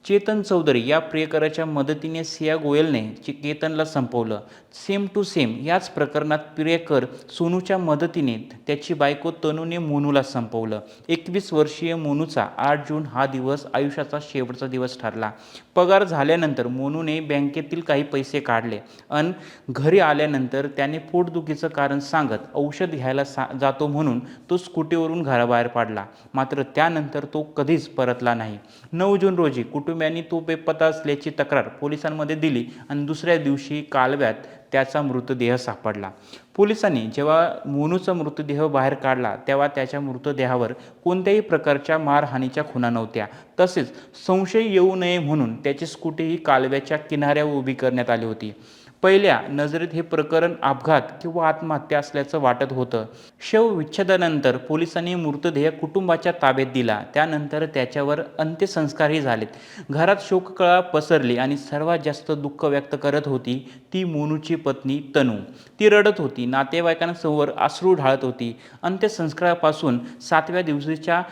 चेतन चौधरी या प्रियकराच्या मदतीने सिया गोयलने केतनला संपवलं. सेम टू सेम याच प्रकरणात प्रियकर सोनूच्या मदतीने त्याची बायको तनूने मोनूला संपवलं. 21 वर्षीय मोनूचा 8 जून हा दिवस आयुष्याचा शेवटचा दिवस ठरला. पगार झाल्यानंतर मोनूने बँकेतील काही पैसे काढले अन घरी आल्यानंतर त्याने पोटदुखीचं कारण सांगत औषध घ्यायला जातो म्हणून तो स्कूटीवरून घराबाहेर पडला. मात्र त्यानंतर तो कधीच परतला नाही. 9 जून रोजी कुटुंबियांनी तो बेपत्ता असल्याची तक्रार पोलिसांमध्ये दिली आणि दुसऱ्या दिवशी कालव्यात त्याचा मृतदेह सापडला. पोलिसांनी जेव्हा मोनूचा मृतदेह बाहेर काढला तेव्हा त्याच्या मृतदेहावर कोणत्याही प्रकारच्या मारहाणीच्या खुणा नव्हत्या. तसेच संशय येऊ नये म्हणून त्याची स्कूटीही कालव्याच्या किनाऱ्यावर उभी करण्यात आली होती. पहिल्या नजरेत हे प्रकरण अपघात किंवा आत्महत्या असल्याचं वाटत होतं. शवविच्छेदनानंतर पोलिसांनी मृतदेह कुटुंबाच्या ताब्यात दिला. त्यानंतर त्याच्यावर अंत्यसंस्कारही झालेत. घरात शोककळा पसरली आणि सर्वात जास्त दुःख व्यक्त करत होती ती मोनूची पत्नी तनू. ती रडत होती, नातेवाईकांसमोर अश्रू ढाळत होती. अंत्यसंस्कारापासून 7व्या दिवशीच्या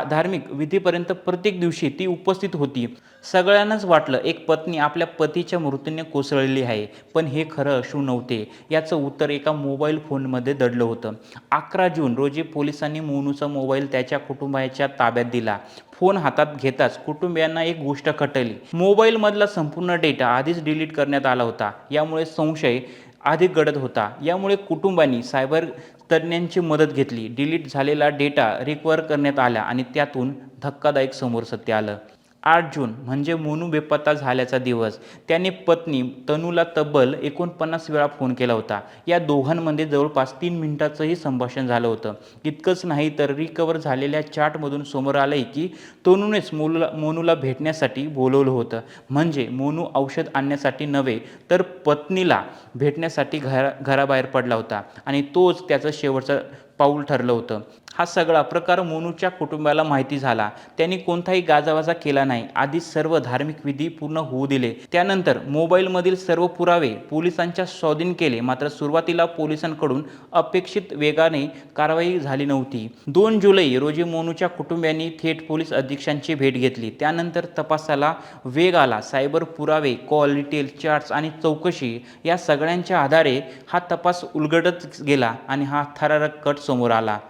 धार्मिक विधीपर्यंत प्रत्येक दिवशी ती उपस्थित होती. सगळ्यांनाच वाटलं एक पत्नी आपल्या पतीच्या मृत्यूने कोसळलेली आहे, पण हे खरं अश्रू नव्हते. याचं उत्तर एका मोबाईल फोनमध्ये दडलं होतं. 11 जून रोजी पोलिसांनी मोनूचा मोबाईल त्याच्या कुटुंबाच्या ताब्यात दिला. फोन हातात घेताच कुटुंबियांना एक गोष्ट खटली. मोबाईलमधला संपूर्ण डेटा आधीच डिलीट करण्यात आला होता. यामुळे संशय अधिक गडद होता. यामुळे कुटुंबांनी सायबर तज्ज्ञांची मदत घेतली. डिलीट झालेला डेटा रिकव्हर करण्यात आला आणि त्यातून धक्कादायक समोर सत्य आलं. 8 जून म्हणजे मोनू बेपत्ता झाल्याचा दिवस. त्याने पत्नी तनूला तब्बल 49 वेळा फोन केला होता. या दोघांमध्ये जवळपास 3 मिनिटाचंही संभाषण झालं होतं. इतकंच नाही तर रिकव्हर झालेल्या चॅटमधून समोर आलंय की तनूनेच मोनूला भेटण्यासाठी बोलवलं होतं. म्हणजे मोनू औषध आणण्यासाठी नव्हे तर पत्नीला भेटण्यासाठी घराबाहेर पडला होता आणि तोच त्याचं शेवटचं पाऊल ठरलं होतं. हा सगळा प्रकार मोनूच्या कुटुंबाला माहिती झाला. त्यांनी कोणताही गाजावाजा केला नाही. आधी सर्व धार्मिक विधी पूर्ण होऊ दिले. त्यानंतर मोबाईलमधील सर्व पुरावे पोलिसांच्या स्वाधीन केले. मात्र सुरुवातीला पोलिसांकडून अपेक्षित वेगाने कारवाई झाली नव्हती. 2 जुलै रोजी मोनूच्या कुटुंबियांनी थेट पोलीस अधीक्षकांची भेट घेतली. त्यानंतर तपासाला वेग आला. सायबर पुरावे, कॉल डिटेल, चॅट्स आणि चौकशी या सगळ्यांच्या आधारे हा तपास उलगडत गेला आणि हा थरारक कट समोर आला.